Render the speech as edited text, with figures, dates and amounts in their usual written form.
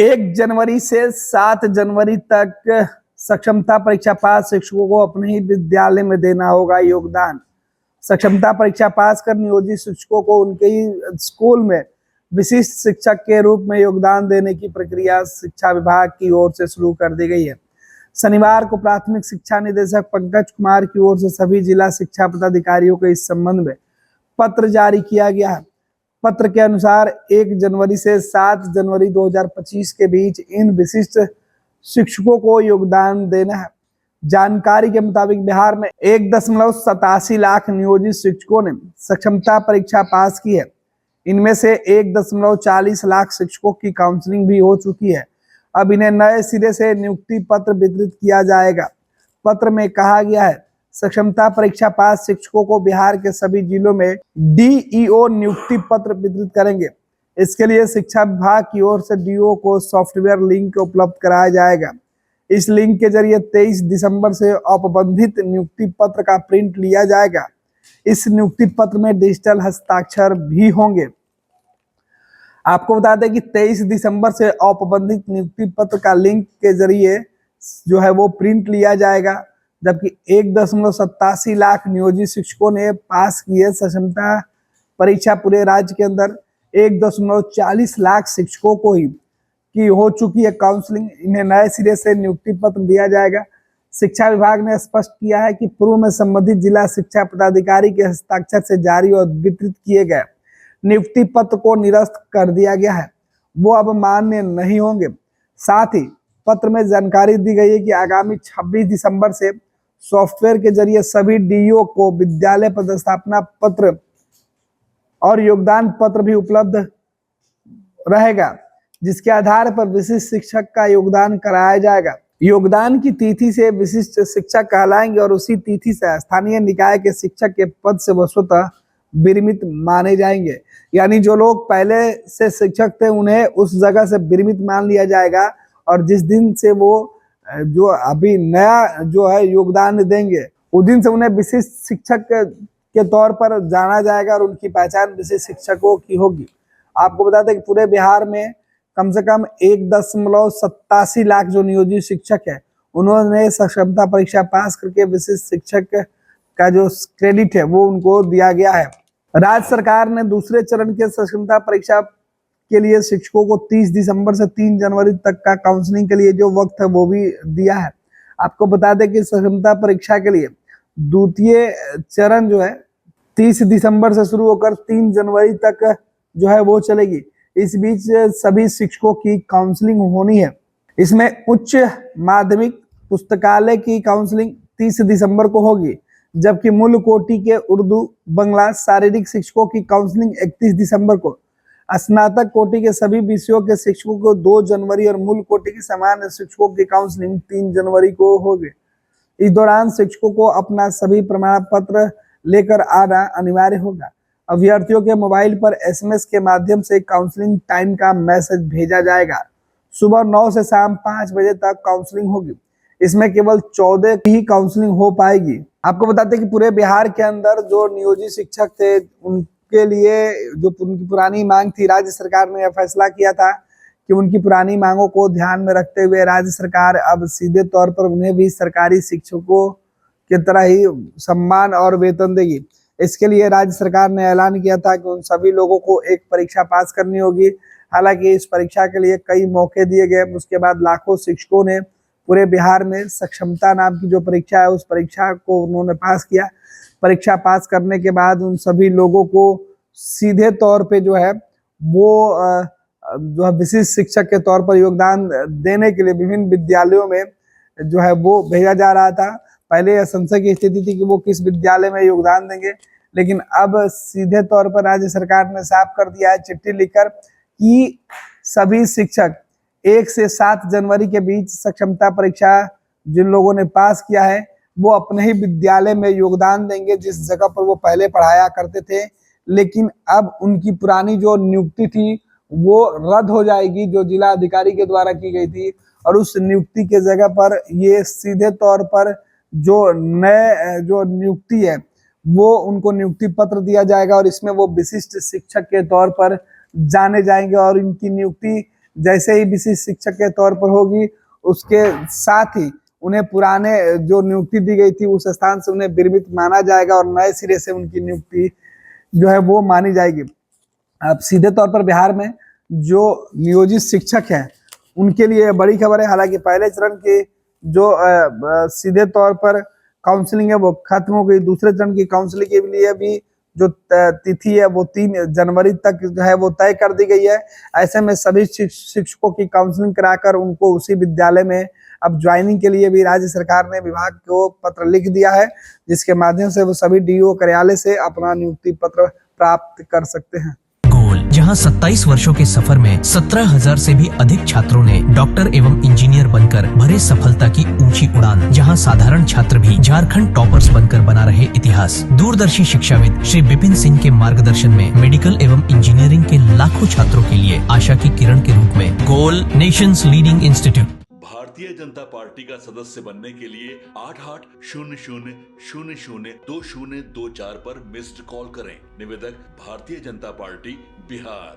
1 जनवरी से 7 जनवरी तक सक्षमता परीक्षा पास शिक्षकों को अपने ही विद्यालय में देना होगा योगदान। सक्षमता परीक्षा पास कर नियोजित शिक्षकों को उनके ही स्कूल में विशिष्ट शिक्षक के रूप में योगदान देने की प्रक्रिया शिक्षा विभाग की ओर से शुरू कर दी गई है। शनिवार को प्राथमिक शिक्षा निदेशक पंकज कुमार की ओर से सभी जिला शिक्षा पदाधिकारियों को इस संबंध में पत्र जारी किया गया है। पत्र के अनुसार 1 जनवरी से 7 जनवरी 2025 के बीच इन विशिष्ट शिक्षकों को योगदान देना है। जानकारी के मुताबिक बिहार में 1.87 लाख नियोजित शिक्षकों ने सक्षमता परीक्षा पास की है। इनमें से 1.40 लाख शिक्षकों की काउंसलिंग भी हो चुकी है। अब इन्हें नए सिरे से नियुक्ति पत्र वितरित किया जाएगा। पत्र में कहा गया है, सक्षमता परीक्षा पास शिक्षकों को बिहार के सभी जिलों में डीईओ नियुक्ति पत्र वितरित करेंगे। इसके लिए शिक्षा विभाग की ओर से डीईओ को सॉफ्टवेयर लिंक उपलब्ध कराया जाएगा। इस लिंक के जरिए 23 दिसंबर से औपबंधित नियुक्ति पत्र का प्रिंट लिया जाएगा। इस नियुक्ति पत्र में डिजिटल हस्ताक्षर भी होंगे। आपको बता दें कि 23 दिसंबर से औपबंधित नियुक्ति पत्र का लिंक के जरिए जो है वो प्रिंट लिया जाएगा, जबकि 1.87 लाख नियोजित शिक्षकों ने पास की है सक्षमता परीक्षा। पूरे राज्य के अंदर 1.40 लाख शिक्षकों को ही की हो चुकी है काउंसलिंग। इन्हें नए सिरे से नियुक्ति पत्र दिया जाएगा। शिक्षा विभाग ने स्पष्ट किया है कि पूर्व में संबंधित जिला शिक्षा पदाधिकारी के हस्ताक्षर से जारी और वितरित किए गए नियुक्ति पत्र को निरस्त कर दिया गया है, वो अब मान्य नहीं होंगे। साथ ही पत्र में जानकारी दी गई है कि आगामी 26 दिसंबर से सॉफ्टवेयर के जरिए सभी डीईओ को विद्यालय पदस्थापना पत्र और योगदान पत्र भी उपलब्ध रहेगा, जिसके आधार पर विशिष्ट शिक्षक का योगदान कराया जाएगा। योगदान की तिथि से विशिष्ट शिक्षक कहलाएंगे और उसी तिथि से स्थानीय निकाय के शिक्षक के पद से वो स्वतः विरमित माने जाएंगे। यानी जो लोग पहले से शिक्षक थे उन्हें उस जगह से विरमित मान लिया जाएगा और जिस दिन से वो जो अभी नया जो है योगदान देंगे उस दिन से उन्हें विशिष्ट शिक्षक के तौर पर जाना जाएगा और उनकी पहचान विशिष्ट शिक्षकों की होगी। आपको बता दें कि पूरे बिहार में कम से कम 1.87 लाख जो नियोजित शिक्षक है उन्होंने सक्षमता परीक्षा पास करके विशिष्ट शिक्षक का जो क्रेडिट है वो उनको दिया गया है। राज्य सरकार ने दूसरे चरण के सक्षमता परीक्षा के लिए शिक्षकों को 30 दिसंबर से 3 जनवरी तक का काउंसलिंग के लिए जो वक्त है वो भी दिया है। आपको बता दें कि सक्षमता परीक्षा के लिए द्वितीय चरण जो है 30 दिसंबर से शुरू होकर 3 जनवरी तक जो है वो चलेगी। इस बीच सभी शिक्षकों की काउंसलिंग होनी है। इसमें उच्च माध्यमिक पुस्तकालय की काउंसलिंग 30 दिसंबर को होगी, जबकि मूल कोटि के उर्दू, बंगला, शारीरिक शिक्षकों की काउंसलिंग 31 दिसंबर को, स्नातक कोटि के सभी विषयों के शिक्षकों को 2 जनवरी और मूल कोटि के सामान्य शिक्षकों की काउंसलिंग 3 जनवरी को होगी। इस दौरान शिक्षकों को अपना सभी प्रमाण पत्र लेकर आना अनिवार्य होगा। अभ्यर्थियों के मोबाइल पर एसएमएस के माध्यम से काउंसलिंग टाइम का मैसेज भेजा जाएगा। सुबह 9 से शाम 5 बजे तक काउंसलिंग होगी। इसमें केवल 14 की ही काउंसलिंग हो पाएगी। आपको बताते हैं कि पूरे बिहार के अंदर जो नियोजित शिक्षक थे उनके लिए जो उनकी पुरानी मांग थी, राज्य सरकार ने यह फैसला किया था कि उनकी पुरानी मांगों को ध्यान में रखते हुए राज्य सरकार अब सीधे तौर पर उन्हें भी सरकारी शिक्षकों की तरह ही सम्मान और वेतन देगी। इसके लिए राज्य सरकार ने ऐलान किया था कि उन सभी लोगों को एक परीक्षा पास करनी होगी। हालांकि इस परीक्षा के लिए कई मौके दिए गए। उसके बाद लाखों शिक्षकों ने पूरे बिहार में सक्षमता नाम की जो परीक्षा है उस परीक्षा को उन्होंने पास किया। परीक्षा पास करने के बाद उन सभी लोगों को सीधे तौर पे जो है वो जो है विशिष्ट शिक्षक के तौर पर योगदान देने के लिए विभिन्न विद्यालयों में जो है वो भेजा जा रहा था। पहले यह संशय की स्थिति थी कि वो किस विद्यालय में योगदान देंगे, लेकिन अब सीधे तौर पर राज्य सरकार ने साफ कर दिया है चिट्ठी लिखकर कि सभी शिक्षक 1 से 7 जनवरी के बीच सक्षमता परीक्षा जिन लोगों ने पास किया है वो अपने ही विद्यालय में योगदान देंगे जिस जगह पर वो पहले पढ़ाया करते थे। लेकिन अब उनकी पुरानी जो नियुक्ति थी वो रद्द हो जाएगी जो जिला अधिकारी के द्वारा की गई थी, और उस नियुक्ति के जगह पर ये सीधे तौर पर जो नए जो नियुक्ति है वो उनको नियुक्ति पत्र दिया जाएगा और इसमें वो विशिष्ट शिक्षक के तौर पर जाने जाएंगे और इनकी नियुक्ति जैसे ही विशिष्ट शिक्षक के तौर पर होगी, उसके साथ ही उन्हें पुराने जो नियुक्ति दी गई थी उस स्थान से उन्हें विरमित माना जाएगा और नए सिरे से उनकी नियुक्ति जो है वो मानी जाएगी। अब सीधे तौर पर बिहार में जो नियोजित शिक्षक हैं उनके लिए बड़ी खबर है। हालांकि पहले चरण की जो सीधे तौर पर काउंसलिंग है वो खत्म हो गई। दूसरे चरण की काउंसलिंग के लिए भी जो तिथि है वो 3 जनवरी तक जो है वो तय कर दी गई है। ऐसे में सभी शिक्षकों की काउंसलिंग कराकर उनको उसी विद्यालय में अब ज्वाइनिंग के लिए भी राज्य सरकार ने विभाग को पत्र लिख दिया है, जिसके माध्यम से वो सभी डीओ कार्यालय से अपना नियुक्ति पत्र प्राप्त कर सकते हैं। जहां 27 वर्षों के सफर में 17,000 से भी अधिक छात्रों ने डॉक्टर एवं इंजीनियर बनकर भरे सफलता की ऊंची उड़ान, जहां साधारण छात्र भी झारखंड टॉपर्स बनकर बना रहे इतिहास। दूरदर्शी शिक्षाविद श्री विपिन सिंह के मार्गदर्शन में मेडिकल एवं इंजीनियरिंग के लाखों छात्रों के लिए आशा की किरण के रूप में गोल Nations leading institute. Bharatiya Janata party का सदस्य बनने के लिए 8800002024 पर मिस्ड कॉल करें। निवेदक भारतीय जनता पार्टी बिहार।